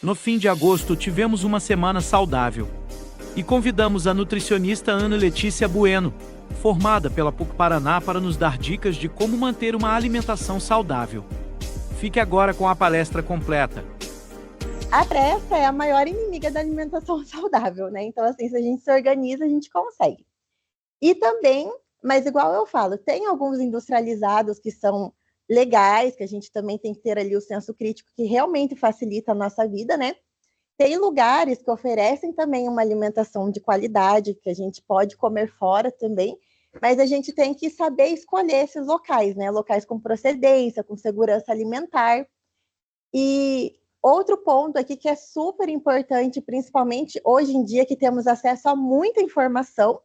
No fim de agosto tivemos uma semana saudável e convidamos a nutricionista Ana Letícia Bueno, formada pela PUC Paraná, para nos dar dicas de como manter uma alimentação saudável. Fique agora com a palestra completa. A pressa é a maior inimiga da alimentação saudável, né? Então, assim, se a gente se organiza, a gente consegue. E também, mas igual eu falo, tem alguns industrializados que são legais, que a gente também tem que ter ali o senso crítico, que realmente facilita a nossa vida, né? Tem lugares que oferecem também uma alimentação de qualidade, que a gente pode comer fora também, mas a gente tem que saber escolher esses locais, né? Locais com procedência, com segurança alimentar. E outro ponto aqui que é super importante, principalmente hoje em dia que temos acesso a muita informação,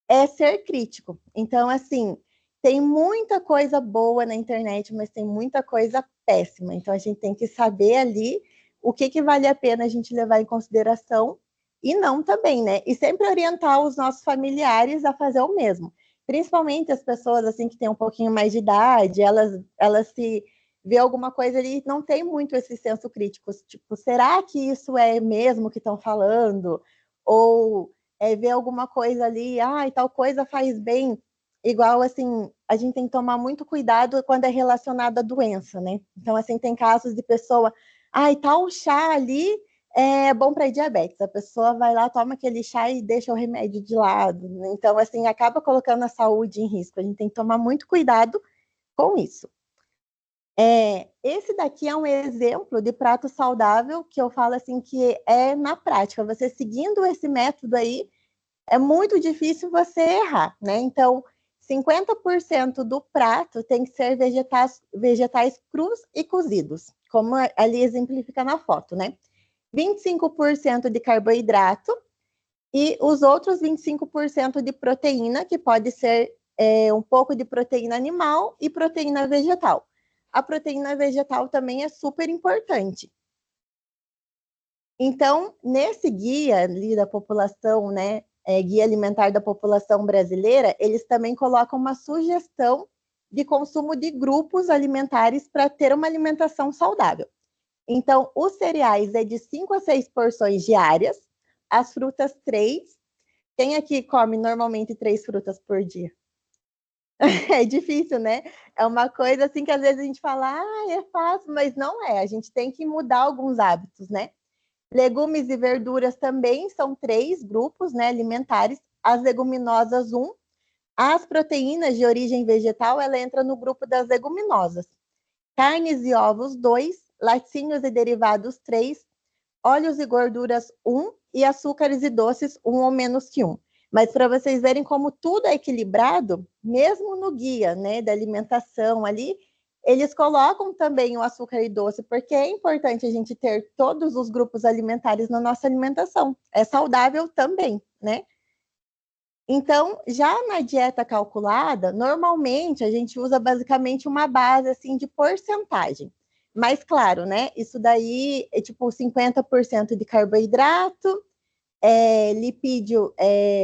é ser crítico. Então, assim, tem muita coisa boa na internet, mas tem muita coisa péssima. Então, a gente tem que saber ali o que vale a pena a gente levar em consideração e não também, né? E sempre orientar os nossos familiares a fazer o mesmo. Principalmente as pessoas, assim, que têm um pouquinho mais de idade, elas se vê alguma coisa ali e não tem muito esse senso crítico. Tipo, será que isso é mesmo que estão falando? Ou ver alguma coisa ali, e tal coisa faz bem. Igual, assim, a gente tem que tomar muito cuidado quando é relacionado à doença, né? Então, assim, tem casos de pessoa, tal chá ali é bom para diabetes. A pessoa vai lá, toma aquele chá e deixa o remédio de lado. Então, assim, acaba colocando a saúde em risco. A gente tem que tomar muito cuidado com isso. Esse daqui é um exemplo de prato saudável que eu falo assim que é na prática. Você seguindo esse método aí, é muito difícil você errar, né? Então, 50% do prato tem que ser vegetais crus e cozidos, como ali exemplifica na foto, né? 25% de carboidrato e os outros 25% de proteína, que pode ser um pouco de proteína animal e proteína vegetal. A proteína vegetal também é super importante. Então, nesse guia ali da população, né, Guia Alimentar da População Brasileira, eles também colocam uma sugestão de consumo de grupos alimentares para ter uma alimentação saudável. Então, os cereais é de 5 a 6 porções diárias, as frutas 3. Quem aqui come normalmente 3 frutas por dia? É difícil, né? É uma coisa assim que às vezes a gente fala, é fácil, mas não é. A gente tem que mudar alguns hábitos, né? Legumes e verduras também são 3 grupos, né, alimentares. As leguminosas, 1. As proteínas de origem vegetal, ela entra no grupo das leguminosas. Carnes e ovos, 2. Laticínios e derivados, 3. Óleos e gorduras, 1. E açúcares e doces, 1 ou menos que 1. Mas para vocês verem como tudo é equilibrado, mesmo no guia, né, da alimentação ali, eles colocam também o açúcar e doce, porque é importante a gente ter todos os grupos alimentares na nossa alimentação. É saudável também, né? Então, já na dieta calculada, normalmente a gente usa basicamente uma base assim de porcentagem. Mas claro, né? Isso daí é tipo 50% de carboidrato, lipídio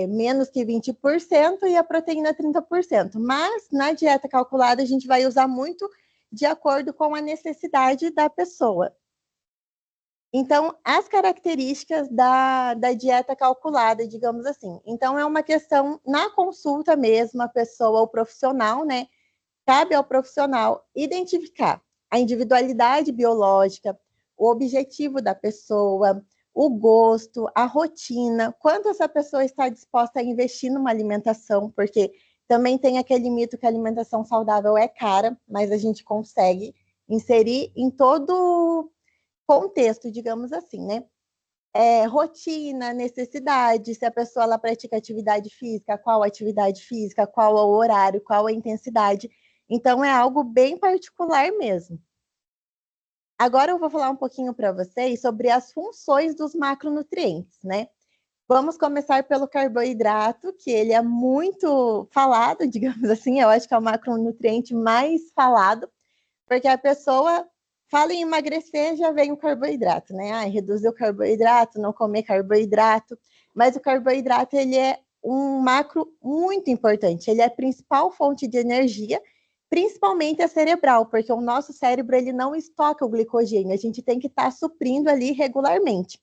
menos que 20% e a proteína 30%. Mas na dieta calculada a gente vai usar muito de acordo com a necessidade da pessoa. Então, as características da dieta calculada, digamos assim. Então, é uma questão na consulta mesmo, a pessoa, o profissional, né? Cabe ao profissional identificar a individualidade biológica, o objetivo da pessoa, o gosto, a rotina, quanto essa pessoa está disposta a investir numa alimentação, porque também tem aquele mito que a alimentação saudável é cara, mas a gente consegue inserir em todo contexto, digamos assim, né? Rotina, necessidade, se a pessoa ela pratica atividade física, qual atividade física, qual o horário, qual a intensidade. Então, é algo bem particular mesmo. Agora eu vou falar um pouquinho para vocês sobre as funções dos macronutrientes, né? Vamos começar pelo carboidrato, que ele é muito falado, digamos assim, eu acho que é o macronutriente mais falado, porque a pessoa fala em emagrecer, já vem o carboidrato, né? Reduzir o carboidrato, não comer carboidrato. Mas o carboidrato, ele é um macro muito importante. Ele é a principal fonte de energia principalmente a cerebral, porque o nosso cérebro ele não estoca o glicogênio, a gente tem que estar suprindo ali regularmente.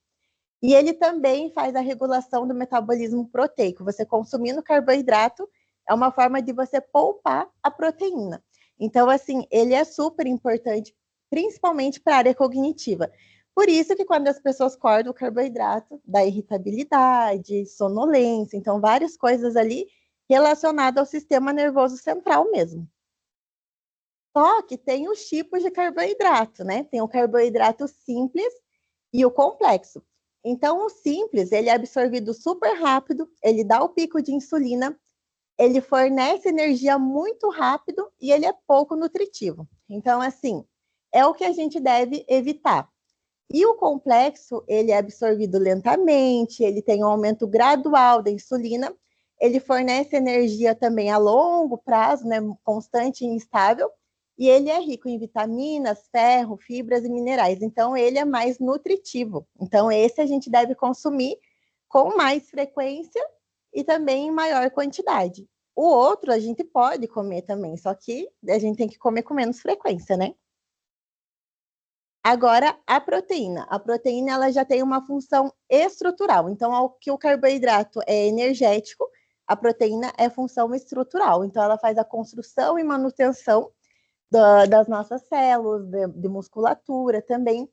E ele também faz a regulação do metabolismo proteico. Você consumindo carboidrato é uma forma de você poupar a proteína. Então, assim, ele é super importante, principalmente para a área cognitiva. Por isso que quando as pessoas cortam o carboidrato, dá irritabilidade, sonolência, então várias coisas ali relacionadas ao sistema nervoso central mesmo. Só que tem os tipos de carboidrato, né? Tem o carboidrato simples e o complexo. Então, o simples, ele é absorvido super rápido, ele dá o pico de insulina, ele fornece energia muito rápido e ele é pouco nutritivo. Então, assim, é o que a gente deve evitar. E o complexo, ele é absorvido lentamente, ele tem um aumento gradual da insulina, ele fornece energia também a longo prazo, né, constante e instável, e ele é rico em vitaminas, ferro, fibras e minerais. Então, ele é mais nutritivo. Então, esse a gente deve consumir com mais frequência e também em maior quantidade. O outro a gente pode comer também, só que a gente tem que comer com menos frequência, né? Agora, a proteína. A proteína ela já tem uma função estrutural. Então, ao que o carboidrato é energético, a proteína é função estrutural. Então, ela faz a construção e manutenção das nossas células, de musculatura também.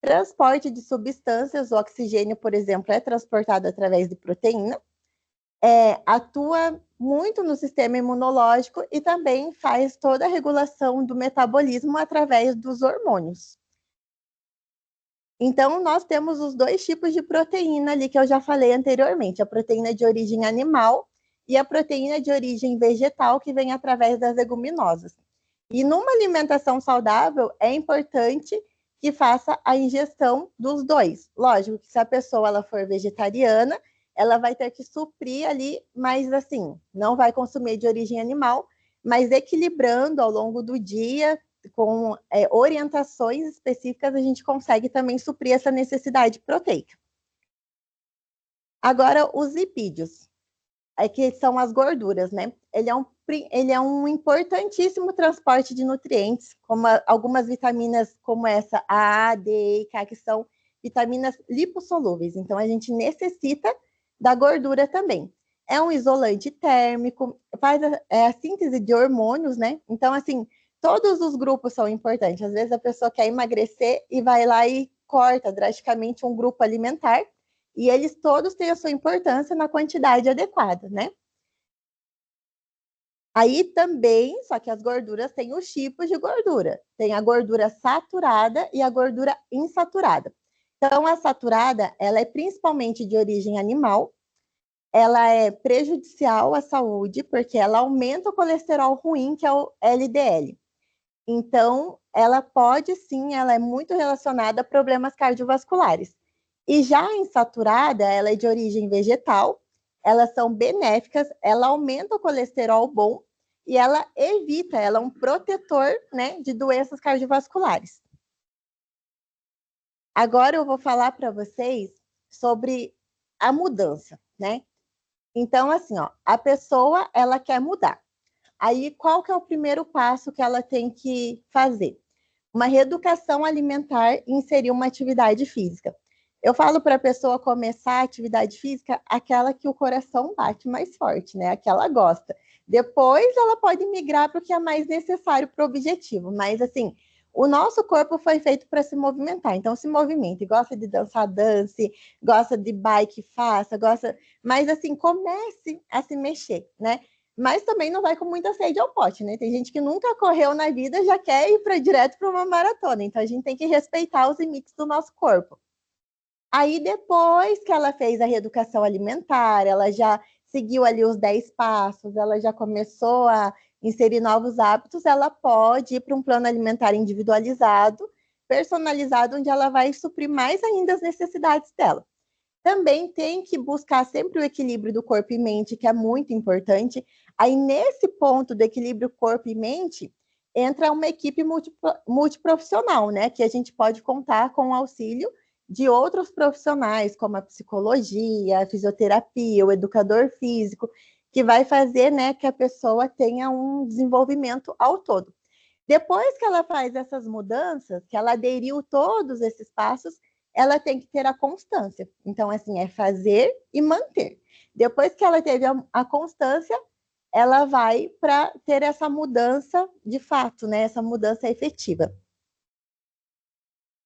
Transporte de substâncias, o oxigênio, por exemplo, é transportado através de proteína. Atua muito no sistema imunológico e também faz toda a regulação do metabolismo através dos hormônios. Então, nós temos os dois tipos de proteína ali que eu já falei anteriormente, a proteína de origem animal e a proteína de origem vegetal, que vem através das leguminosas. E numa alimentação saudável, é importante que faça a ingestão dos dois. Lógico que se a pessoa ela for vegetariana, ela vai ter que suprir ali, mas assim, não vai consumir de origem animal, mas equilibrando ao longo do dia, com orientações específicas, a gente consegue também suprir essa necessidade proteica. Agora, os lipídios, que são as gorduras, né? Ele é um importantíssimo transporte de nutrientes, como algumas vitaminas como essa, A, D, E e K, que são vitaminas lipossolúveis. Então, a gente necessita da gordura também. É um isolante térmico, faz a síntese de hormônios, né? Então, assim, todos os grupos são importantes. Às vezes a pessoa quer emagrecer e vai lá e corta drasticamente um grupo alimentar, e eles todos têm a sua importância na quantidade adequada, né? Aí também, só que as gorduras têm os tipos de gordura. Tem a gordura saturada e a gordura insaturada. Então, a saturada, ela é principalmente de origem animal, ela é prejudicial à saúde, porque ela aumenta o colesterol ruim, que é o LDL. Então, ela pode sim, ela é muito relacionada a problemas cardiovasculares. E já a insaturada, ela é de origem vegetal, elas são benéficas, ela aumenta o colesterol bom e ela evita, ela é um protetor, né, de doenças cardiovasculares. Agora eu vou falar para vocês sobre a mudança, né? Então, assim, ó, a pessoa, ela quer mudar. Aí, qual que é o primeiro passo que ela tem que fazer? Uma reeducação alimentar e inserir uma atividade física. Eu falo para a pessoa começar a atividade física aquela que o coração bate mais forte, né? Aquela gosta. Depois ela pode migrar para o que é mais necessário para o objetivo. Mas assim, o nosso corpo foi feito para se movimentar. Então se movimente, gosta de dançar, dance, gosta de bike, faça, gosta. Mas assim, comece a se mexer, né? Mas também não vai com muita sede ao pote, né? Tem gente que nunca correu na vida e já quer ir direto para uma maratona. Então a gente tem que respeitar os limites do nosso corpo. Aí depois que ela fez a reeducação alimentar, ela já seguiu ali os 10 passos, ela já começou a inserir novos hábitos, ela pode ir para um plano alimentar individualizado, personalizado, onde ela vai suprir mais ainda as necessidades dela. Também tem que buscar sempre o equilíbrio do corpo e mente, que é muito importante. Aí, nesse ponto do equilíbrio corpo e mente, entra uma equipe multiprofissional, né? Que a gente pode contar com o auxílio de outros profissionais, como a psicologia, a fisioterapia, o educador físico, que vai fazer, né, que a pessoa tenha um desenvolvimento ao todo. Depois que ela faz essas mudanças, que ela aderiu todos esses passos, ela tem que ter a constância. Então, assim, é fazer e manter. Depois que ela teve a constância, ela vai para ter essa mudança de fato, né? Essa mudança efetiva.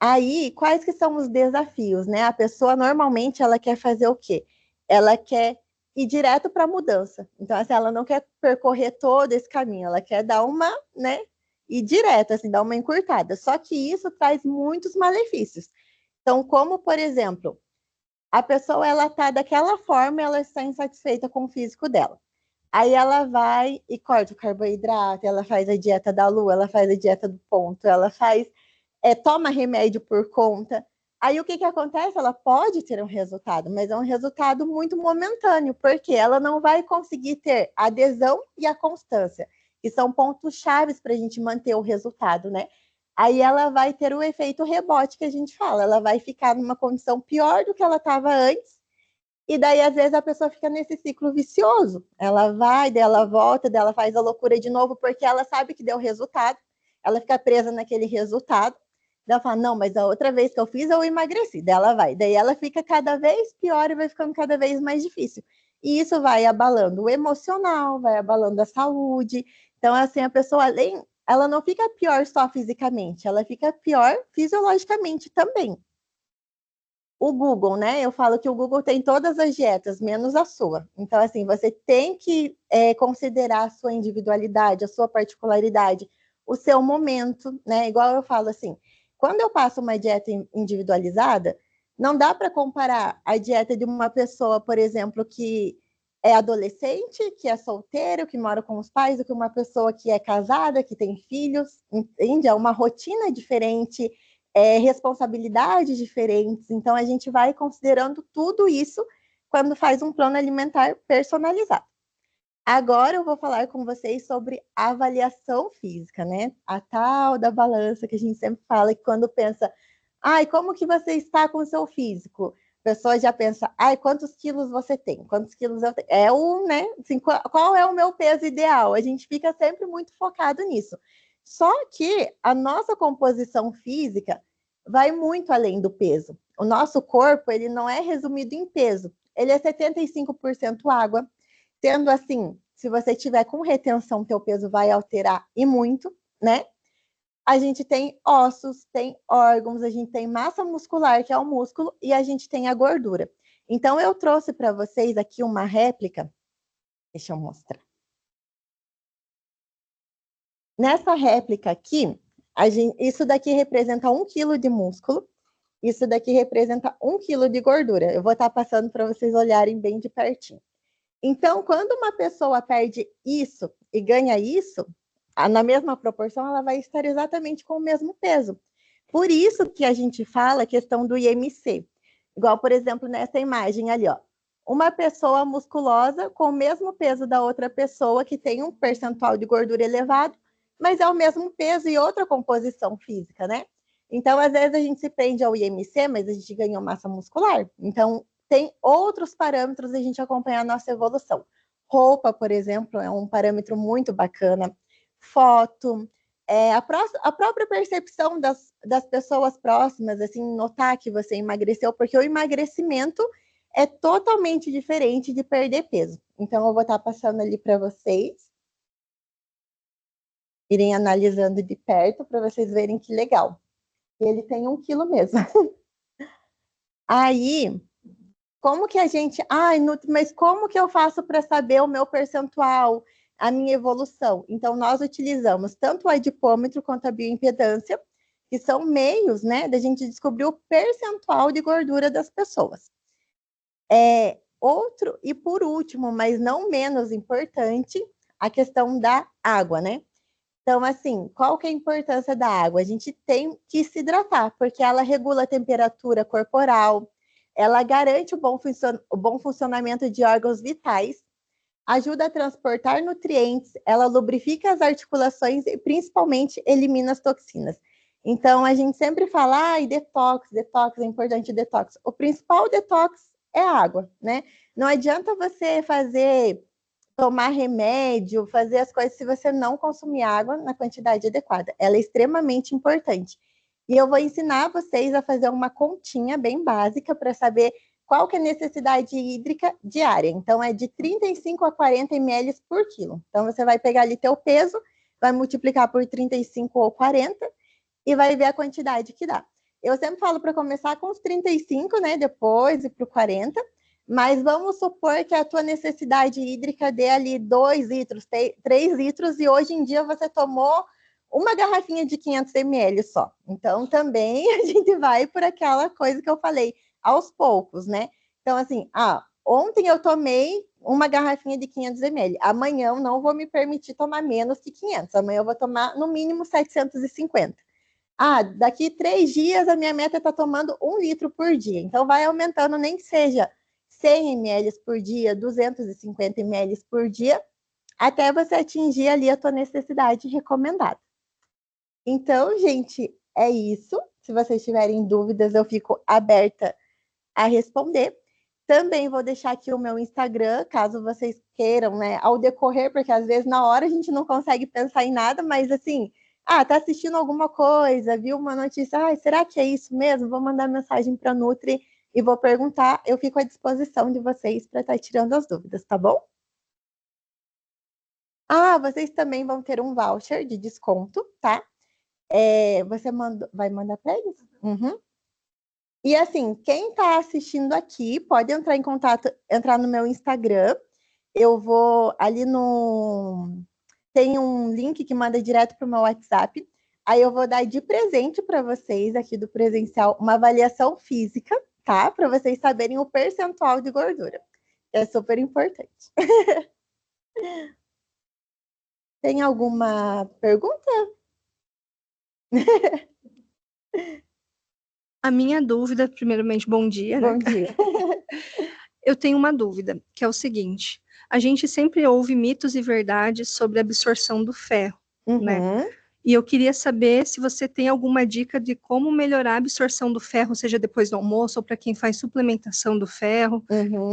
Aí, quais que são os desafios, né? A pessoa normalmente ela quer fazer o quê? Ela quer ir direto para a mudança. Então, assim, ela não quer percorrer todo esse caminho, ela quer dar uma, né? Ir direto, assim, dar uma encurtada. Só que isso traz muitos malefícios. Então, como, por exemplo, a pessoa ela tá daquela forma, ela está insatisfeita com o físico dela. Aí ela vai e corta o carboidrato, ela faz a dieta da lua, ela faz a dieta do ponto, ela faz, toma remédio por conta. Aí o que acontece? Ela pode ter um resultado, mas é um resultado muito momentâneo, porque ela não vai conseguir ter a adesão e a constância, que são pontos chaves para a gente manter o resultado, né? Aí ela vai ter o efeito rebote que a gente fala, ela vai ficar numa condição pior do que ela estava antes, e daí, às vezes, a pessoa fica nesse ciclo vicioso. Ela vai, daí ela volta, daí ela faz a loucura de novo, porque ela sabe que deu resultado, ela fica presa naquele resultado. Daí ela fala, não, mas a outra vez que eu fiz, eu emagreci. Daí ela vai. Daí ela fica cada vez pior e vai ficando cada vez mais difícil. E isso vai abalando o emocional, vai abalando a saúde. Então, assim, a pessoa, além, ela não fica pior só fisicamente, ela fica pior fisiologicamente também. O Google, né? Eu falo que o Google tem todas as dietas, menos a sua. Então, assim, você tem que considerar a sua individualidade, a sua particularidade, o seu momento, né? Igual eu falo assim, quando eu passo uma dieta individualizada, não dá para comparar a dieta de uma pessoa, por exemplo, que é adolescente, que é solteiro, que mora com os pais, do que uma pessoa que é casada, que tem filhos, entende? É uma rotina diferente, responsabilidades diferentes. Então, a gente vai considerando tudo isso quando faz um plano alimentar personalizado. Agora eu vou falar com vocês sobre avaliação física, né? A tal da balança que a gente sempre fala, que quando pensa, ai, como que você está com o seu físico? A pessoa já pensa, ai, quantos quilos você tem? Quantos quilos eu tenho? É o, né? Assim, qual é o meu peso ideal? A gente fica sempre muito focado nisso. Só que a nossa composição física vai muito além do peso. O nosso corpo, ele não é resumido em peso. Ele é 75% água. Sendo assim, se você tiver com retenção, teu peso vai alterar e muito, né? A gente tem ossos, tem órgãos, a gente tem massa muscular, que é o músculo, e a gente tem a gordura. Então, eu trouxe para vocês aqui uma réplica. Deixa eu mostrar. Nessa réplica aqui, isso daqui representa 1 quilo de músculo, isso daqui representa 1 quilo de gordura. Eu vou estar passando para vocês olharem bem de pertinho. Então, quando uma pessoa perde isso e ganha isso, na mesma proporção, ela vai estar exatamente com o mesmo peso. Por isso que a gente fala a questão do IMC. Igual, por exemplo, nessa imagem ali, ó. Uma pessoa musculosa com o mesmo peso da outra pessoa que tem um percentual de gordura elevado, mas é o mesmo peso e outra composição física, né? Então, às vezes a gente se prende ao IMC, mas a gente ganhou massa muscular. Então, tem outros parâmetros a gente acompanhar a nossa evolução. Roupa, por exemplo, é um parâmetro muito bacana. Foto, a própria percepção das pessoas próximas, assim, notar que você emagreceu, porque o emagrecimento é totalmente diferente de perder peso. Então, eu vou estar passando ali para vocês irem analisando de perto para vocês verem que legal. Ele tem 1 quilo mesmo. Aí, como que a gente... Ai, mas como que eu faço para saber o meu percentual, a minha evolução? Então, nós utilizamos tanto o adipômetro quanto a bioimpedância, que são meios, né, da gente descobrir o percentual de gordura das pessoas. Outro, e por último, mas não menos importante, a questão da água, né? Então, assim, qual que é a importância da água? A gente tem que se hidratar, porque ela regula a temperatura corporal, ela garante o bom funcionamento de órgãos vitais, ajuda a transportar nutrientes, ela lubrifica as articulações e, principalmente, elimina as toxinas. Então, a gente sempre fala, detox, é importante detox. O principal detox é a água, né? Não adianta você tomar remédio, fazer as coisas se você não consumir água na quantidade adequada. Ela é extremamente importante. E eu vou ensinar vocês a fazer uma continha bem básica para saber qual que é a necessidade hídrica diária. Então, é de 35 a 40 ml por quilo. Então, você vai pegar ali teu peso, vai multiplicar por 35 ou 40 e vai ver a quantidade que dá. Eu sempre falo para começar com os 35, né? Depois ir para o 40. Mas vamos supor que a tua necessidade hídrica dê ali 2 litros, 3 litros, e hoje em dia você tomou uma garrafinha de 500 ml só. Então, também a gente vai por aquela coisa que eu falei, aos poucos, né? Então, assim, ontem eu tomei uma garrafinha de 500 ml. Amanhã eu não vou me permitir tomar menos que 500. Amanhã eu vou tomar, no mínimo, 750. Daqui 3 dias a minha meta está tomando 1 litro por dia. Então, vai aumentando, nem que seja 100 ml por dia, 250 ml por dia, até você atingir ali a tua necessidade recomendada. Então, gente, é isso. Se vocês tiverem dúvidas, eu fico aberta a responder. Também vou deixar aqui o meu Instagram, caso vocês queiram, né, ao decorrer, porque às vezes na hora a gente não consegue pensar em nada, mas assim, tá assistindo alguma coisa, viu uma notícia, será que é isso mesmo? Vou mandar mensagem para a Nutri e vou perguntar. Eu fico à disposição de vocês para estar tirando as dúvidas, tá bom? Vocês também vão ter um voucher de desconto, tá? Você vai mandar para eles? Uhum. E assim, quem está assistindo aqui pode entrar em contato, entrar no meu Instagram. Eu vou ali no... Tem um link que manda direto para o meu WhatsApp. Aí eu vou dar de presente para vocês aqui do presencial uma avaliação física, tá? Para vocês saberem o percentual de gordura. É super importante. Tem alguma pergunta? A minha dúvida, primeiramente, bom dia, né? Bom dia. Eu tenho uma dúvida, que é o seguinte: a gente sempre ouve mitos e verdades sobre a absorção do ferro, né? E eu queria saber se você tem alguma dica de como melhorar a absorção do ferro, seja depois do almoço ou para quem faz suplementação do ferro.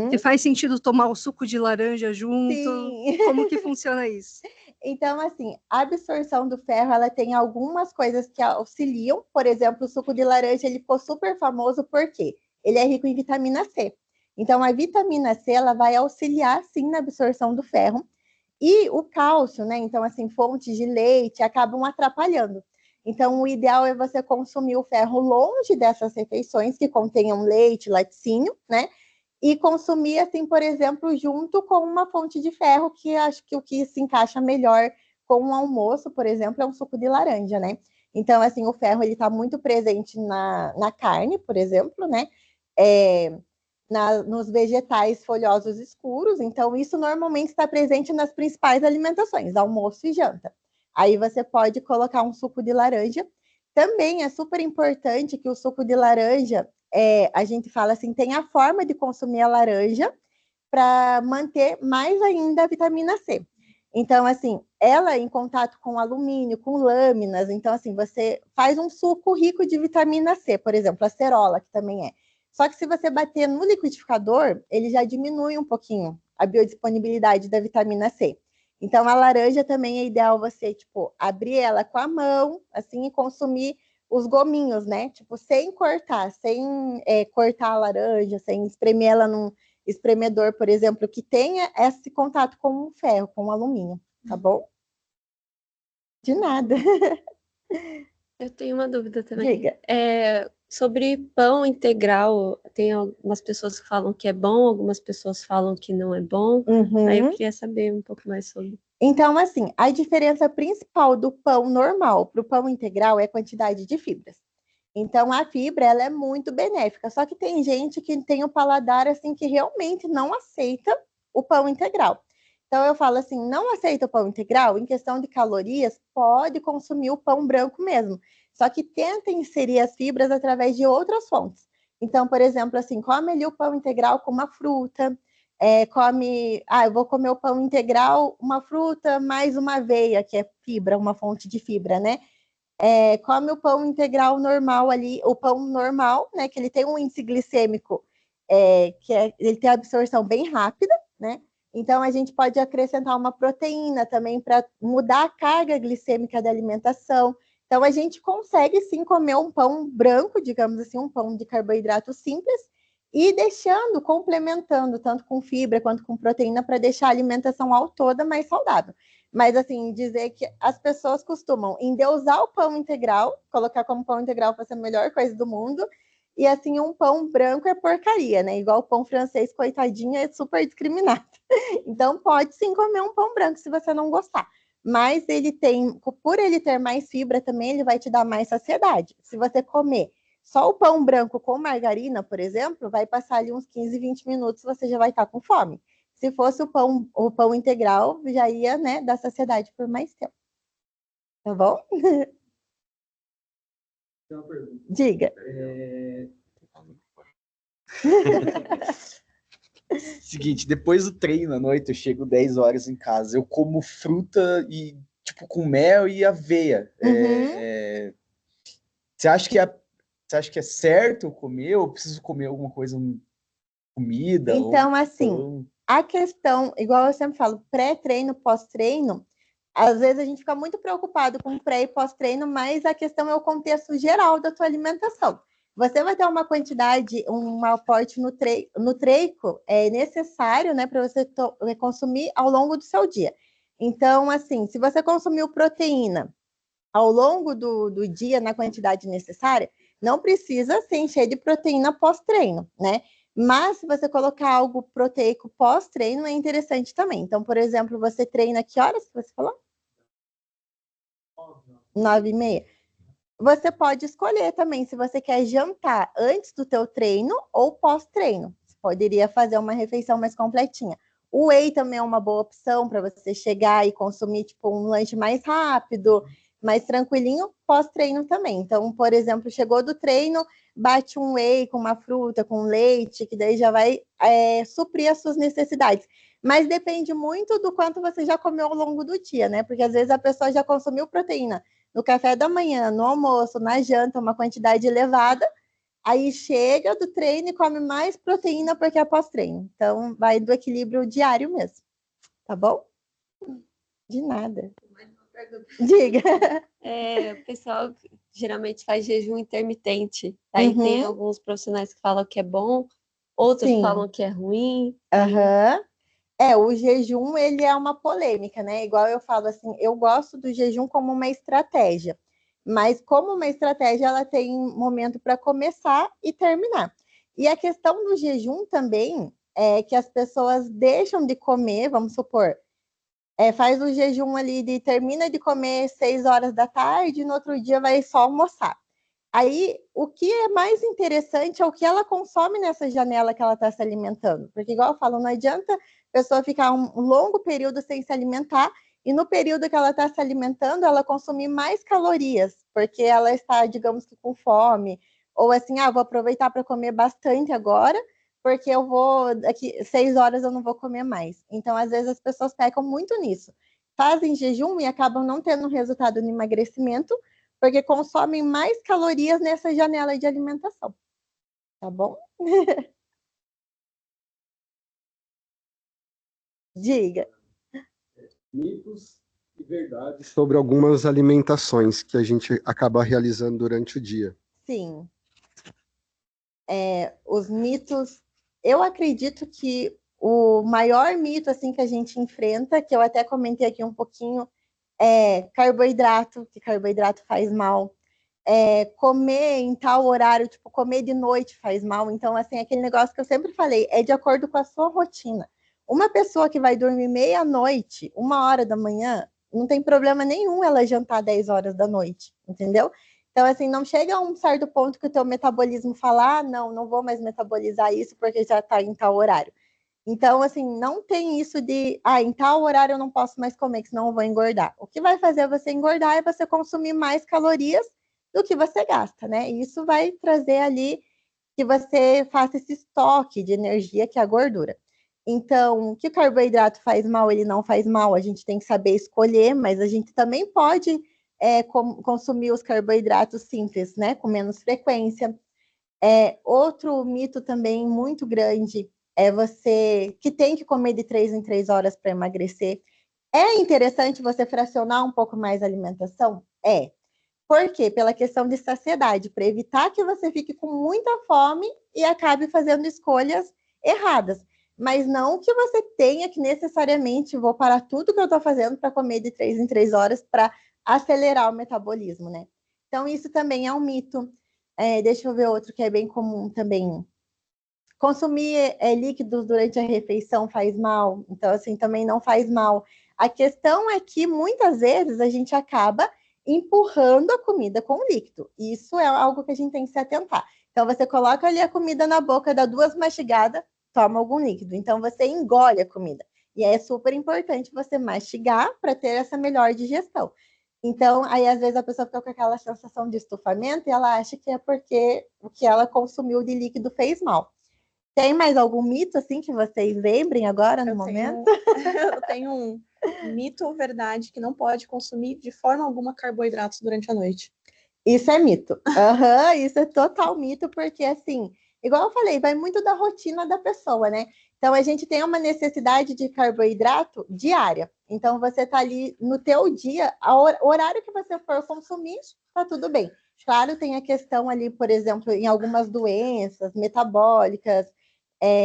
Se faz sentido tomar o suco de laranja junto? Sim. Como que funciona isso? Então, assim, a absorção do ferro, ela tem algumas coisas que auxiliam. Por exemplo, o suco de laranja, ele ficou super famoso porque ele é rico em vitamina C. Então, a vitamina C, ela vai auxiliar, sim, na absorção do ferro. E o cálcio, né? Então, assim, fontes de leite acabam atrapalhando. Então, o ideal é você consumir o ferro longe dessas refeições que contenham leite, laticínio, né? E consumir, assim, por exemplo, junto com uma fonte de ferro, que acho que o que se encaixa melhor com um almoço, por exemplo, é um suco de laranja, né? Então, assim, o ferro, ele está muito presente na carne, por exemplo, né? Nos vegetais folhosos escuros, então isso normalmente está presente nas principais alimentações, almoço e janta. Aí você pode colocar um suco de laranja. Também é super importante que o suco de laranja, a gente fala assim, tem a forma de consumir a laranja para manter mais ainda a vitamina C. Então, assim, ela em contato com alumínio, com lâminas, então, assim, você faz um suco rico de vitamina C, por exemplo, a acerola, que também é. Só que se você bater no liquidificador, ele já diminui um pouquinho a biodisponibilidade da vitamina C. Então, a laranja também é ideal você, tipo, abrir ela com a mão, assim, e consumir os gominhos, né? Tipo, sem cortar, sem cortar a laranja, sem espremer ela num espremedor, por exemplo, que tenha esse contato com o ferro, com o alumínio, tá bom? De nada. Eu tenho uma dúvida também. Diga. Sobre pão integral, tem algumas pessoas que falam que é bom, algumas pessoas falam que não é bom. Aí eu queria saber um pouco mais sobre. Então, assim, a diferença principal do pão normal para o pão integral é a quantidade de fibras. Então, a fibra, ela é muito benéfica, só que tem gente que tem o paladar, assim, que realmente não aceita o pão integral. Então, eu falo assim, não aceita o pão integral, em questão de calorias, pode consumir o pão branco mesmo. Só que tenta inserir as fibras através de outras fontes. Então, por exemplo, assim, come ali o pão integral com uma fruta, eu vou comer o pão integral, uma fruta mais uma aveia, que é fibra, uma fonte de fibra, né? Come o pão integral normal ali, o pão normal, né? Que ele tem um índice glicêmico, ele tem a absorção bem rápida, né? Então, a gente pode acrescentar uma proteína também para mudar a carga glicêmica da alimentação. Então, a gente consegue, sim, comer um pão branco, digamos assim, um pão de carboidrato simples, e deixando, complementando, tanto com fibra quanto com proteína, para deixar a alimentação ao toda mais saudável. Mas, assim, dizer que as pessoas costumam endeusar o pão integral, colocar como pão integral para ser a melhor coisa do mundo, e, assim, um pão branco é porcaria, né? Igual o pão francês, coitadinho, é super discriminado. Então, pode sim comer um pão branco se você não gostar. Mas ele tem, por ele ter mais fibra também, ele vai te dar mais saciedade. Se você comer só o pão branco com margarina, por exemplo, vai passar ali uns 15, 20 minutos, você já vai estar com fome. Se fosse o pão integral, já ia, né, dar saciedade por mais tempo. Tá bom? Tem uma pergunta. Diga. Seguinte, depois do treino à noite, eu chego 10 horas em casa, eu como fruta e tipo com mel e aveia. Você acha que é certo eu comer ou preciso comer alguma coisa, comida? Então, assim, a questão, igual eu sempre falo, pré-treino, pós-treino, às vezes a gente fica muito preocupado com pré e pós-treino, mas a questão é o contexto geral da tua alimentação. Você vai ter uma quantidade, um aporte nutrico necessário, né, para você consumir ao longo do seu dia. Então, assim, se você consumiu proteína ao longo do dia na quantidade necessária, não precisa se encher de proteína pós-treino, né? Mas se você colocar algo proteico pós-treino, é interessante também. Então, por exemplo, você treina que horas que você falou? 9h30. Você pode escolher também se você quer jantar antes do teu treino ou pós-treino. Você poderia fazer uma refeição mais completinha. O whey também é uma boa opção para você chegar e consumir tipo um lanche mais rápido, mais tranquilinho, pós-treino também. Então, por exemplo, chegou do treino, bate um whey com uma fruta, com leite, que daí já vai suprir as suas necessidades. Mas depende muito do quanto você já comeu ao longo do dia, né? Porque às vezes a pessoa já consumiu proteína no café da manhã, no almoço, na janta, uma quantidade elevada, aí chega do treino e come mais proteína porque é pós-treino. Então, vai do equilíbrio diário mesmo. Tá bom? De nada. Diga. O pessoal geralmente faz jejum intermitente. Aí tem alguns profissionais que falam que é bom, outros falam que é ruim. O jejum, ele é uma polêmica, né? Igual eu falo assim, eu gosto do jejum como uma estratégia. Mas como uma estratégia, ela tem momento para começar e terminar. E a questão do jejum também é que as pessoas deixam de comer, vamos supor, faz o jejum ali, termina de comer 6 horas da tarde, e no outro dia vai só almoçar. Aí, o que é mais interessante é o que ela consome nessa janela que ela está se alimentando. Porque, igual eu falo, não adianta a pessoa ficar um longo período sem se alimentar e no período que ela está se alimentando, ela consumir mais calorias, porque ela está, digamos que, com fome. Ou assim, vou aproveitar para comer bastante agora, porque eu vou, daqui 6 horas eu não vou comer mais. Então, às vezes, as pessoas pecam muito nisso. Fazem jejum e acabam não tendo resultado no emagrecimento, porque consomem mais calorias nessa janela de alimentação. Tá bom? Diga. Mitos e verdades sobre algumas alimentações que a gente acaba realizando durante o dia. Sim. Os mitos... Eu acredito que o maior mito assim, que a gente enfrenta, que eu até comentei aqui um pouquinho, é carboidrato, que carboidrato faz mal. Comer em tal horário, tipo, comer de noite faz mal. Então, assim, aquele negócio que eu sempre falei, é de acordo com a sua rotina. Uma pessoa que vai dormir meia-noite, 1h da manhã, não tem problema nenhum ela jantar 10 horas da noite, entendeu? Então, assim, não chega a um certo ponto que o teu metabolismo fala, não vou mais metabolizar isso porque já está em tal horário. Então, assim, não tem isso de, em tal horário eu não posso mais comer, que senão eu vou engordar. O que vai fazer você engordar é você consumir mais calorias do que você gasta, né? E isso vai trazer ali que você faça esse estoque de energia, que é a gordura. Então, que o carboidrato faz mal, ele não faz mal, a gente tem que saber escolher, mas a gente também pode consumir os carboidratos simples, né? Com menos frequência. Outro mito também muito grande é você que tem que comer de 3 em 3 horas para emagrecer. É interessante você fracionar um pouco mais a alimentação? É. Por quê? Pela questão de saciedade, para evitar que você fique com muita fome e acabe fazendo escolhas erradas. Mas não que você tenha que necessariamente, vou parar tudo que eu estou fazendo para comer de 3 em 3 horas para acelerar o metabolismo, né? Então, isso também é um mito. Deixa eu ver outro que é bem comum também. Consumir líquidos durante a refeição faz mal. Então, assim, também não faz mal. A questão é que, muitas vezes, a gente acaba empurrando a comida com o líquido. Isso é algo que a gente tem que se atentar. Então, você coloca ali a comida na boca, dá 2 mastigadas, toma algum líquido. Então, você engole a comida. E é super importante você mastigar para ter essa melhor digestão. Então, aí, às vezes, a pessoa fica com aquela sensação de estufamento e ela acha que é porque o que ela consumiu de líquido fez mal. Tem mais algum mito, assim, que vocês lembrem agora, no momento? Eu tenho um mito ou verdade que não pode consumir de forma alguma carboidratos durante a noite. Isso é mito. Isso é total mito, porque, assim, igual eu falei, vai muito da rotina da pessoa, né? Então, a gente tem uma necessidade de carboidrato diária. Então, você tá ali no teu dia, o horário que você for consumir, tá tudo bem. Claro, tem a questão ali, por exemplo, em algumas doenças metabólicas,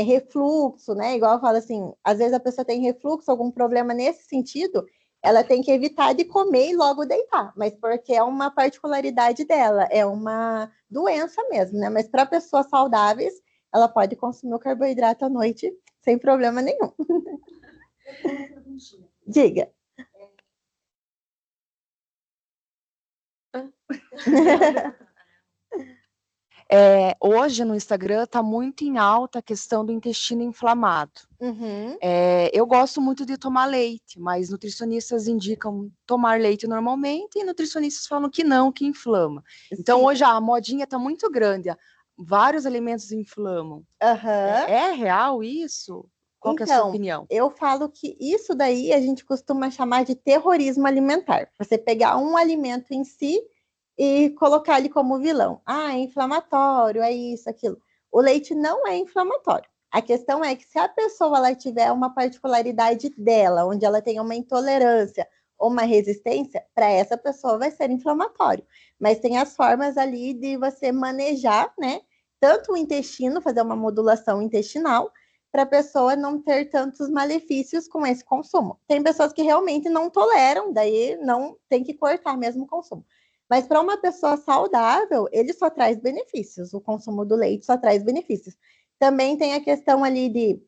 refluxo, né? Igual eu falo assim, às vezes a pessoa tem refluxo, algum problema nesse sentido, ela tem que evitar de comer e logo deitar, mas porque é uma particularidade dela, é uma doença mesmo, né? Mas para pessoas saudáveis, ela pode consumir o carboidrato à noite sem problema nenhum. Diga. Hoje no Instagram está muito em alta a questão do intestino inflamado. Uhum. Eu gosto muito de tomar leite, mas nutricionistas indicam tomar leite normalmente e nutricionistas falam que não, que inflama. Então, Sim. hoje a modinha está muito grande, vários alimentos inflamam. Uhum. É real isso? Qual que é a sua opinião? Eu falo que isso daí a gente costuma chamar de terrorismo alimentar. Você pegar um alimento em si e colocar ele como vilão. Ah, é inflamatório, é isso, aquilo. O leite não é inflamatório. A questão é que se a pessoa ela tiver uma particularidade dela, onde ela tem uma intolerância ou uma resistência, para essa pessoa vai ser inflamatório. Mas tem as formas ali de você manejar, né? Tanto o intestino, fazer uma modulação intestinal, para a pessoa não ter tantos malefícios com esse consumo. Tem pessoas que realmente não toleram, daí não tem que cortar mesmo o consumo. Mas para uma pessoa saudável, ele só traz benefícios. O consumo do leite só traz benefícios. Também tem a questão ali de,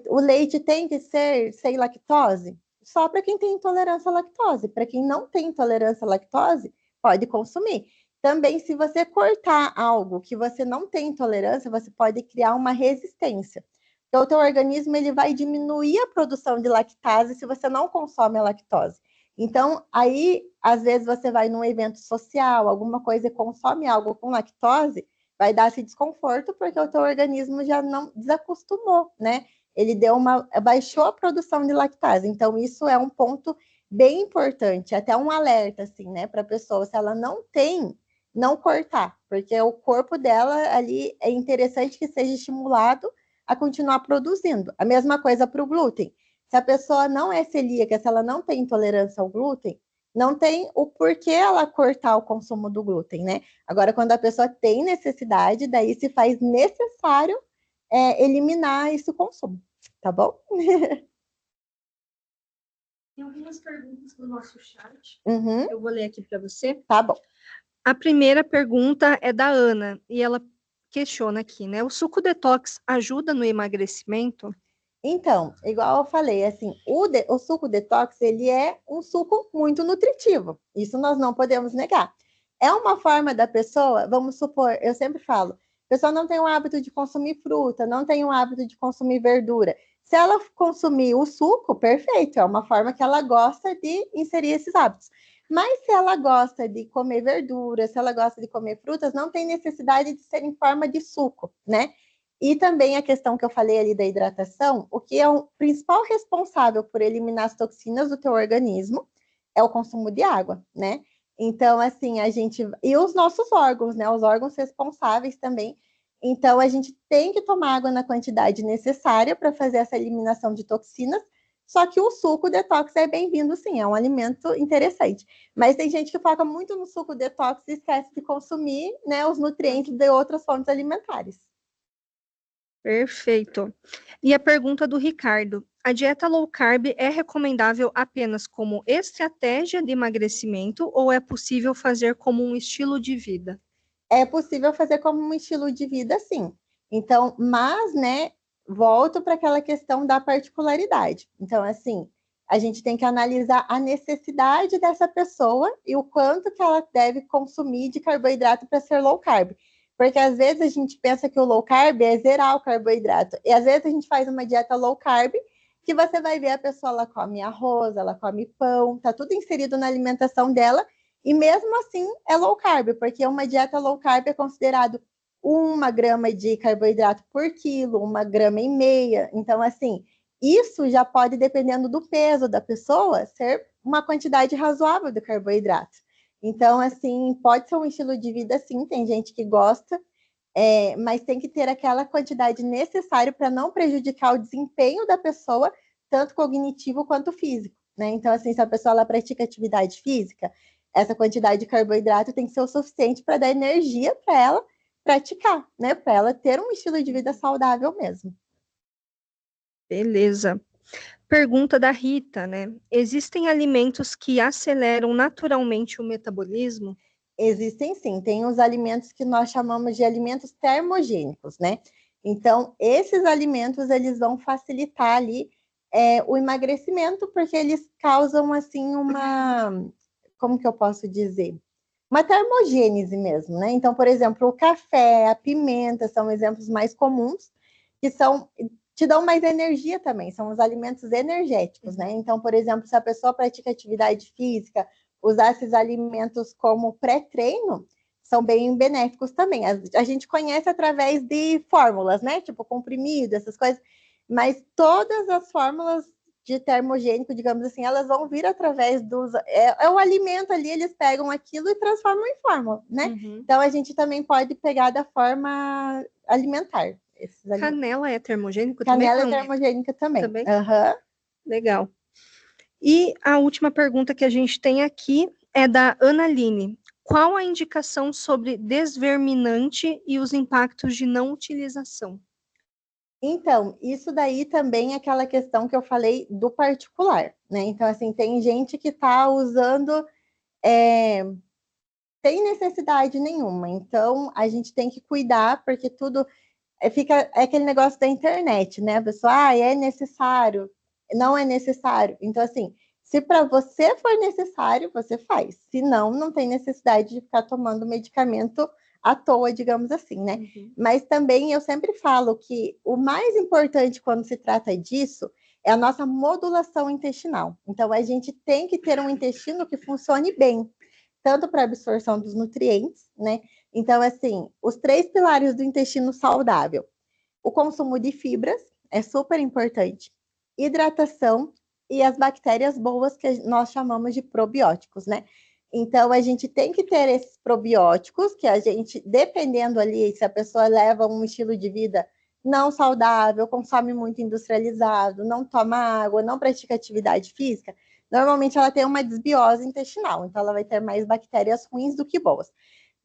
o leite tem que ser sem lactose? Só para quem tem intolerância à lactose. Para quem não tem intolerância à lactose, pode consumir. Também, se você cortar algo que você não tem intolerância, você pode criar uma resistência. Então, o teu organismo ele vai diminuir a produção de lactase se você não consome a lactose. Então, aí, às vezes, você vai num evento social, alguma coisa e consome algo com lactose, vai dar esse desconforto porque o teu organismo já não desacostumou, né? Ele baixou a produção de lactase. Então, isso é um ponto bem importante, até um alerta, assim, né, para a pessoa, se ela não tem, não cortar, porque o corpo dela ali é interessante que seja estimulado a continuar produzindo. A mesma coisa para o glúten. Se a pessoa não é celíaca, se ela não tem intolerância ao glúten, não tem o porquê ela cortar o consumo do glúten, né? Agora, quando a pessoa tem necessidade, daí se faz necessário eliminar esse consumo, tá bom? Tem algumas perguntas no nosso chat. Uhum. Eu vou ler aqui para você. Tá bom. A primeira pergunta é da Ana, e ela questiona aqui, né? O suco detox ajuda no emagrecimento? Então, igual eu falei, assim, o suco detox, ele é um suco muito nutritivo. Isso nós não podemos negar. É uma forma da pessoa, vamos supor, eu sempre falo, a pessoa não tem o hábito de consumir fruta, não tem o hábito de consumir verdura. Se ela consumir o suco, perfeito, é uma forma que ela gosta de inserir esses hábitos. Mas se ela gosta de comer verdura, se ela gosta de comer frutas, não tem necessidade de ser em forma de suco, né? E também a questão que eu falei ali da hidratação, o que é o principal responsável por eliminar as toxinas do teu organismo é o consumo de água, né? Então, assim, e os nossos órgãos, né? Os órgãos responsáveis também Então, a gente tem que tomar água na quantidade necessária para fazer essa eliminação de toxinas, só que o suco detox é bem-vindo, sim, é um alimento interessante. Mas tem gente que foca muito no suco detox e esquece de consumir, né, os nutrientes de outras fontes alimentares. Perfeito. E a pergunta do Ricardo: a dieta low carb é recomendável apenas como estratégia de emagrecimento ou é possível fazer como um estilo de vida? É possível fazer como um estilo de vida, sim. Então, mas, né, volto para aquela questão da particularidade. Então, assim, a gente tem que analisar a necessidade dessa pessoa e o quanto que ela deve consumir de carboidrato para ser low carb. Porque às vezes a gente pensa que o low carb é zerar o carboidrato. E às vezes a gente faz uma dieta low carb que você vai ver a pessoa, ela come arroz, ela come pão, tá tudo inserido na alimentação dela, e mesmo assim é low carb, porque uma dieta low carb é considerado 1 grama de carboidrato por quilo, 1,5 grama. Então, assim, isso já pode, dependendo do peso da pessoa, ser uma quantidade razoável de carboidrato. Então, assim, pode ser um estilo de vida, sim, tem gente que gosta, mas tem que ter aquela quantidade necessária para não prejudicar o desempenho da pessoa, tanto cognitivo quanto físico, né? Então, assim, se a pessoa ela pratica atividade física, essa quantidade de carboidrato tem que ser o suficiente para dar energia para ela praticar, né? Para ela ter um estilo de vida saudável mesmo. Beleza. Pergunta da Rita, né? Existem alimentos que aceleram naturalmente o metabolismo? Existem sim, tem os alimentos que nós chamamos de alimentos termogênicos, né? Então, esses alimentos, eles vão facilitar ali o emagrecimento, porque eles causam, assim, como que eu posso dizer? Uma termogênese mesmo, né? Então, por exemplo, o café, a pimenta são exemplos mais comuns, que te dão mais energia também, são os alimentos energéticos, né? Então, por exemplo, se a pessoa pratica atividade física, usar esses alimentos como pré-treino, são bem benéficos também. A gente conhece através de fórmulas, né? Tipo comprimido, essas coisas, mas todas as fórmulas de termogênico, digamos assim, elas vão vir através dos... É o alimento ali, eles pegam aquilo e transformam em fórmula, né? Uhum. Então, a gente também pode pegar da forma alimentar. Canela é termogênico também? Canela também? É termogênica também. Também? Uhum. Legal. E a última pergunta que a gente tem aqui é da Analine. Qual a indicação sobre desverminante e os impactos de não utilização? Então, isso daí também é aquela questão que eu falei do particular, né? Então, assim, tem gente que está usando sem necessidade nenhuma. Então, a gente tem que cuidar, porque tudo fica aquele negócio da internet, né? A pessoa, é necessário, não é necessário. Então, assim, se para você for necessário, você faz. Se não, não tem necessidade de ficar tomando medicamento à toa, digamos assim, né? Uhum. Mas também eu sempre falo que o mais importante quando se trata disso é a nossa modulação intestinal. Então, a gente tem que ter um intestino que funcione bem, tanto para a absorção dos nutrientes, né? Então, assim, os 3 pilares do intestino saudável. O consumo de fibras é super importante, hidratação e as bactérias boas que nós chamamos de probióticos, né? Então, a gente tem que ter esses probióticos, que a gente, dependendo ali, se a pessoa leva um estilo de vida não saudável, consome muito industrializado, não toma água, não pratica atividade física, normalmente ela tem uma desbiose intestinal, então ela vai ter mais bactérias ruins do que boas.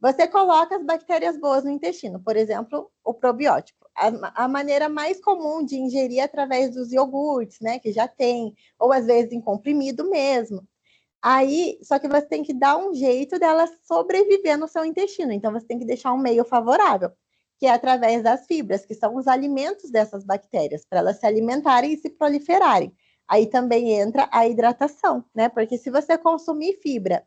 Você coloca as bactérias boas no intestino, por exemplo, o probiótico. A maneira mais comum de ingerir é através dos iogurtes, né, que já tem, ou às vezes em comprimido mesmo. Aí, só que você tem que dar um jeito dela sobreviver no seu intestino. Então, você tem que deixar um meio favorável, que é através das fibras, que são os alimentos dessas bactérias, para elas se alimentarem e se proliferarem. Aí também entra a hidratação, né? Porque se você consumir fibra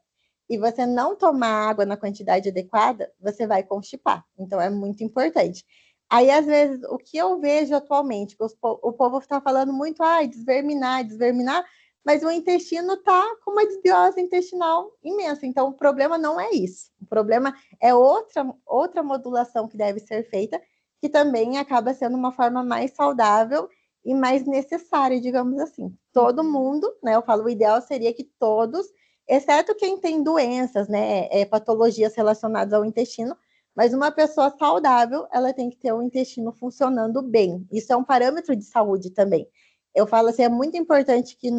e você não tomar água na quantidade adequada, você vai constipar. Então, é muito importante. Aí, às vezes, o que eu vejo atualmente, que o povo está falando muito, desverminar, mas o intestino está com uma desbiose intestinal imensa. Então, o problema não é isso. O problema é outra modulação que deve ser feita, que também acaba sendo uma forma mais saudável e mais necessária, digamos assim. Todo mundo, né? Eu falo, o ideal seria que todos, exceto quem tem doenças, né? Patologias relacionadas ao intestino, Mas uma pessoa saudável, ela tem que ter o intestino funcionando bem. Isso é um parâmetro de saúde também. Eu falo assim, é muito importante que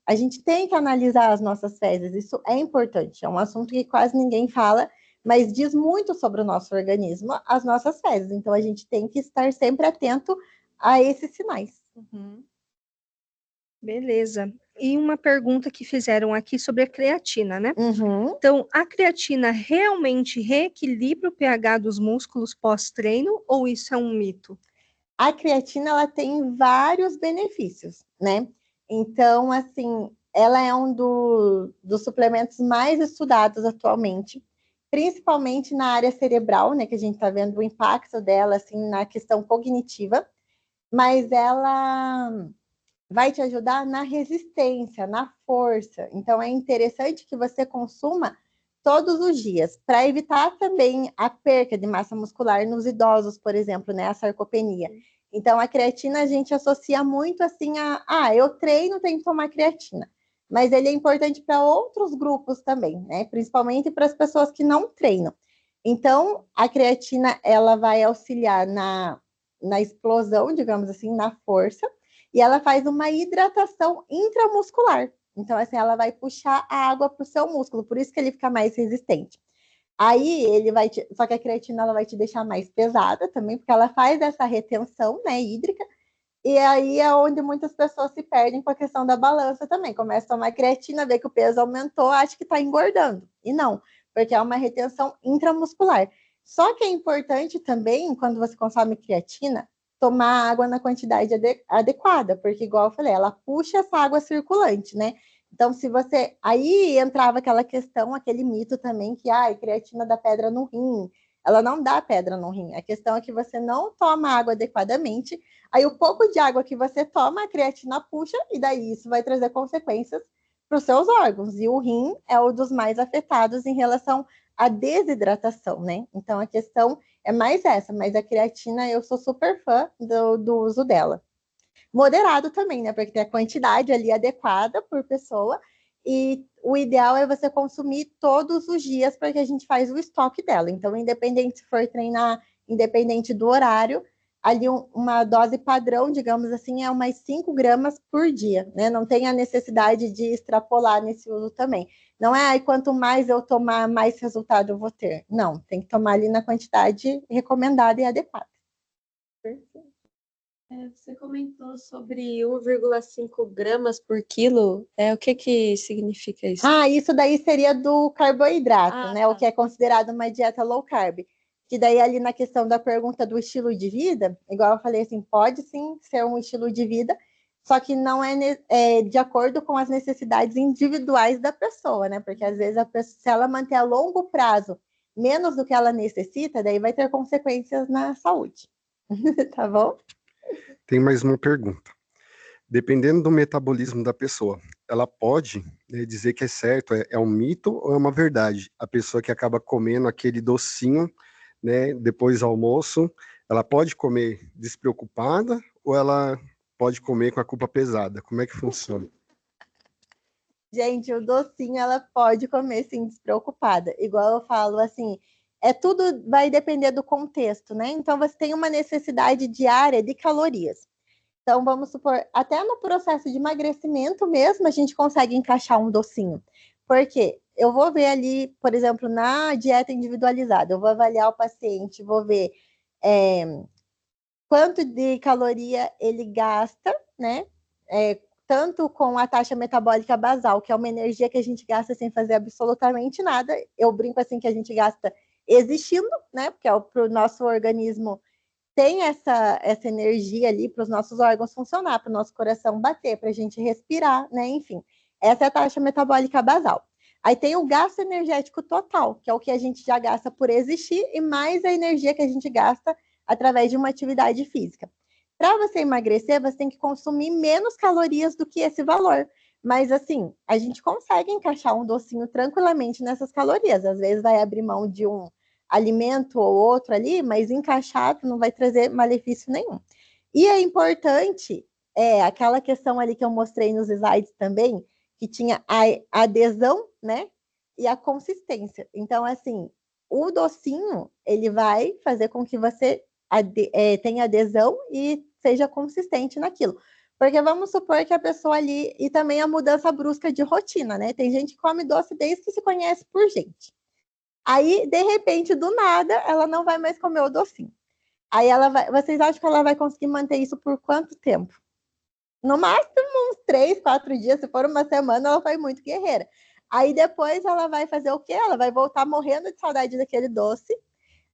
a gente tem que analisar as nossas fezes. Isso é importante. É um assunto que quase ninguém fala, mas diz muito sobre o nosso organismo, as nossas fezes. Então, a gente tem que estar sempre atento a esses sinais. Uhum. Beleza. E uma pergunta que fizeram aqui sobre a creatina, né? Uhum. Então, a creatina realmente reequilibra o pH dos músculos pós-treino ou isso é um mito? A creatina, ela tem vários benefícios, né? Então, assim, ela é um dos suplementos mais estudados atualmente, principalmente na área cerebral, né? Que a gente está vendo o impacto dela, assim, na questão cognitiva, mas ela vai te ajudar na resistência, na força. Então, é interessante que você consuma todos os dias, para evitar também a perca de massa muscular nos idosos, por exemplo, né, a sarcopenia. Então, a creatina a gente associa muito assim eu treino, tenho que tomar creatina. Mas ele é importante para outros grupos também, né, principalmente para as pessoas que não treinam. Então, a creatina, ela vai auxiliar na explosão, digamos assim, na força, e ela faz uma hidratação intramuscular. Então, assim, ela vai puxar a água para o seu músculo, por isso que ele fica mais resistente. Aí ele vai só que a creatina ela vai te deixar mais pesada também, porque ela faz essa retenção, né, hídrica. E aí é onde muitas pessoas se perdem com a questão da balança também. Começa a tomar creatina, vê que o peso aumentou, acha que está engordando. E não, porque é uma retenção intramuscular. Só que é importante também, quando você consome creatina, tomar água na quantidade adequada, porque, igual eu falei, ela puxa essa água circulante, né? Então, se você. Aí entrava aquela questão, aquele mito também, que creatina dá pedra no rim. Ela não dá pedra no rim. A questão é que você não toma água adequadamente. Aí, o pouco de água que você toma, a creatina puxa, e daí isso vai trazer consequências para os seus órgãos. E o rim é um dos mais afetados em relação à desidratação, né? Então, a questão é mais essa, mas a creatina eu sou super fã do uso dela. Moderado também, né? Porque tem a quantidade ali adequada por pessoa. E o ideal é você consumir todos os dias para que a gente faz o estoque dela. Então, independente se for treinar, independente do horário, ali uma dose padrão, digamos assim, é umas 5 gramas por dia, né? Não tem a necessidade de extrapolar nesse uso também. Não é quanto mais eu tomar, mais resultado eu vou ter. Não, tem que tomar ali na quantidade recomendada e adequada. Perfeito. Você comentou sobre 1,5 gramas por quilo. O que significa isso? Isso daí seria do carboidrato, né? Tá. O que é considerado uma dieta low carb. Que daí ali na questão da pergunta do estilo de vida, igual eu falei assim, pode sim ser um estilo de vida, só que não é de acordo com as necessidades individuais da pessoa, né? Porque às vezes se ela manter a longo prazo menos do que ela necessita, daí vai ter consequências na saúde. Tá bom? Tem mais uma pergunta. Dependendo do metabolismo da pessoa, ela pode dizer que é certo, é um mito ou é uma verdade? A pessoa que acaba comendo aquele docinho, né, depois do almoço, ela pode comer despreocupada ou ela pode comer com a culpa pesada? Como é que funciona? Gente, o docinho ela pode comer sim despreocupada. Igual eu falo assim, tudo vai depender do contexto, né? Então você tem uma necessidade diária de calorias. Então vamos supor, até no processo de emagrecimento mesmo, a gente consegue encaixar um docinho. Porque eu vou ver ali, por exemplo, na dieta individualizada, eu vou avaliar o paciente, vou ver quanto de caloria ele gasta, né? Tanto com a taxa metabólica basal, que é uma energia que a gente gasta sem fazer absolutamente nada. Eu brinco assim que a gente gasta existindo, né? Porque para o nosso organismo tem essa energia ali para os nossos órgãos funcionar, para o nosso coração bater, para a gente respirar, né? Enfim, essa é a taxa metabólica basal. Aí tem o gasto energético total, que é o que a gente já gasta por existir, e mais a energia que a gente gasta através de uma atividade física. Para você emagrecer, você tem que consumir menos calorias do que esse valor. Mas, assim, a gente consegue encaixar um docinho tranquilamente nessas calorias. Às vezes vai abrir mão de um alimento ou outro ali, mas encaixado não vai trazer malefício nenhum. E é importante, aquela questão ali que eu mostrei nos slides também, que tinha a adesão, né? E a consistência. Então, assim, o docinho, ele vai fazer com que você tenha adesão e seja consistente naquilo. Porque vamos supor que a pessoa ali, e também a mudança brusca de rotina, né? Tem gente que come doce desde que se conhece por gente. Aí, de repente, do nada, ela não vai mais comer o docinho. Aí vocês acham que ela vai conseguir manter isso por quanto tempo? No máximo uns 3, 4 dias, se for uma semana, ela foi muito guerreira. Aí depois ela vai fazer o quê? Ela vai voltar morrendo de saudade daquele doce,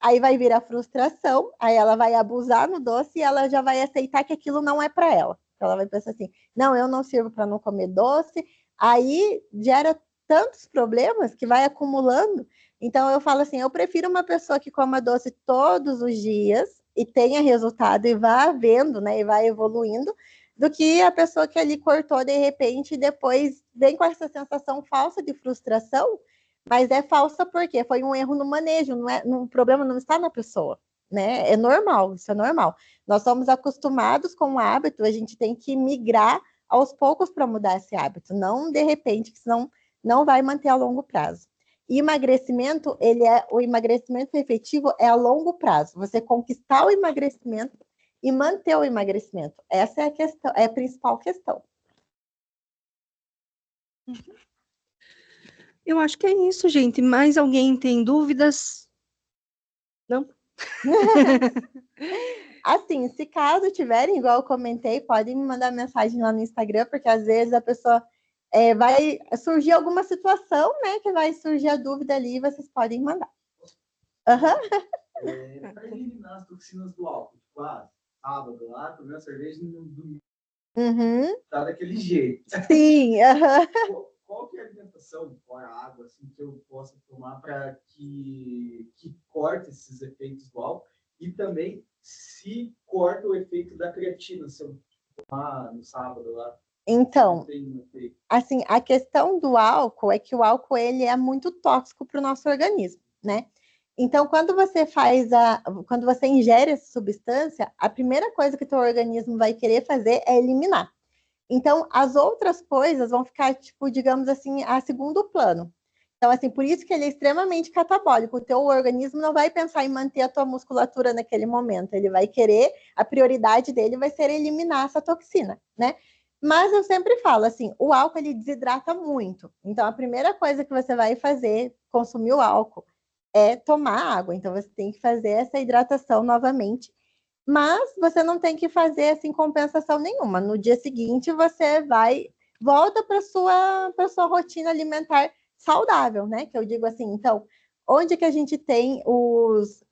aí vai vir a frustração, aí ela vai abusar no doce e ela já vai aceitar que aquilo não é para ela. Ela vai pensar assim, não, eu não sirvo para não comer doce, aí gera tantos problemas que vai acumulando. Então eu falo assim, eu prefiro uma pessoa que coma doce todos os dias e tenha resultado e vá vendo, né, e vai evoluindo, do que a pessoa que ali cortou de repente e depois vem com essa sensação falsa de frustração, mas é falsa porque foi um erro no manejo, o problema não está na pessoa, né? É normal, isso é normal. Nós somos acostumados com o hábito, a gente tem que migrar aos poucos para mudar esse hábito, não de repente, que senão não vai manter a longo prazo. E emagrecimento, o emagrecimento efetivo é a longo prazo. Você conquistar o emagrecimento e manter o emagrecimento. Essa é a questão, é a principal questão. Eu acho que é isso, gente. Mais alguém tem dúvidas? Não? Assim, se caso tiverem, igual eu comentei, podem me mandar mensagem lá no Instagram, porque às vezes a pessoa vai surgir alguma situação, né, que vai surgir a dúvida ali e vocês podem mandar. Para eliminar as toxinas do álcool, tipo, sábado lá, tomei uma cerveja no domingo. Tá daquele jeito. Sim, Qual que é a alimentação, fora a água, assim, que eu possa tomar para que corte esses efeitos do álcool e também se corta o efeito da creatina, se eu tomar no sábado lá? Então, assim, a questão do álcool é que o álcool ele é muito tóxico para o nosso organismo, né? Então, quando você ingere essa substância, a primeira coisa que o teu organismo vai querer fazer é eliminar. Então, as outras coisas vão ficar, tipo, digamos assim, a segundo plano. Então, assim, por isso que ele é extremamente catabólico. O teu organismo não vai pensar em manter a tua musculatura naquele momento. Ele vai querer, a prioridade dele vai ser eliminar essa toxina, né? Mas eu sempre falo, assim, o álcool, ele desidrata muito. Então, a primeira coisa que você vai fazer, consumir o álcool, é tomar água. Então, você tem que fazer essa hidratação novamente. Mas você não tem que fazer assim compensação nenhuma. No dia seguinte você volta para sua rotina alimentar saudável, né? Que eu digo assim, então, onde que a gente tem os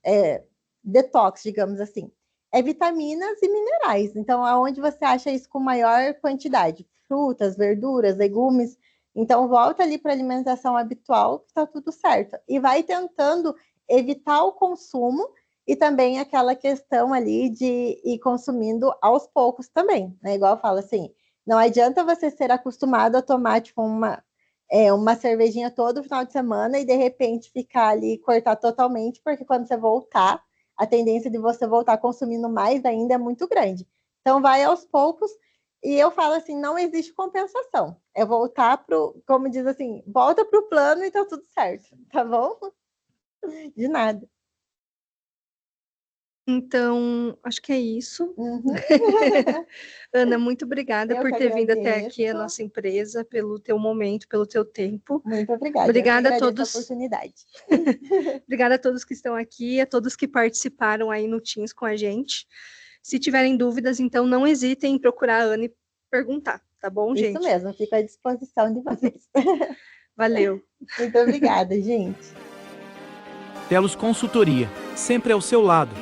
detox, digamos assim? É vitaminas e minerais. Então, aonde você acha isso com maior quantidade? Frutas, verduras, legumes. Então, volta ali para a alimentação habitual, que está tudo certo. E vai tentando evitar o consumo e também aquela questão ali de ir consumindo aos poucos também, né? Igual eu falo assim, não adianta você ser acostumado a tomar tipo uma cervejinha todo final de semana e de repente ficar ali, cortar totalmente, porque quando você voltar, a tendência de você voltar consumindo mais ainda é muito grande. Então vai aos poucos, e eu falo assim, não existe compensação. É voltar como diz assim, volta pro plano e tá tudo certo, tá bom? De nada. Então, acho que é isso. Ana, muito obrigada por ter vindo até aqui a nossa empresa, pelo teu momento, pelo teu tempo. Muito obrigada. Obrigada a todos. A oportunidade. Obrigada a todos que estão aqui, a todos que participaram aí no Teams com a gente. Se tiverem dúvidas, então não hesitem em procurar a Ana e perguntar, tá bom, gente? Isso mesmo, fico à disposição de vocês. Valeu. Muito obrigada, gente. Telos Consultoria, sempre ao seu lado.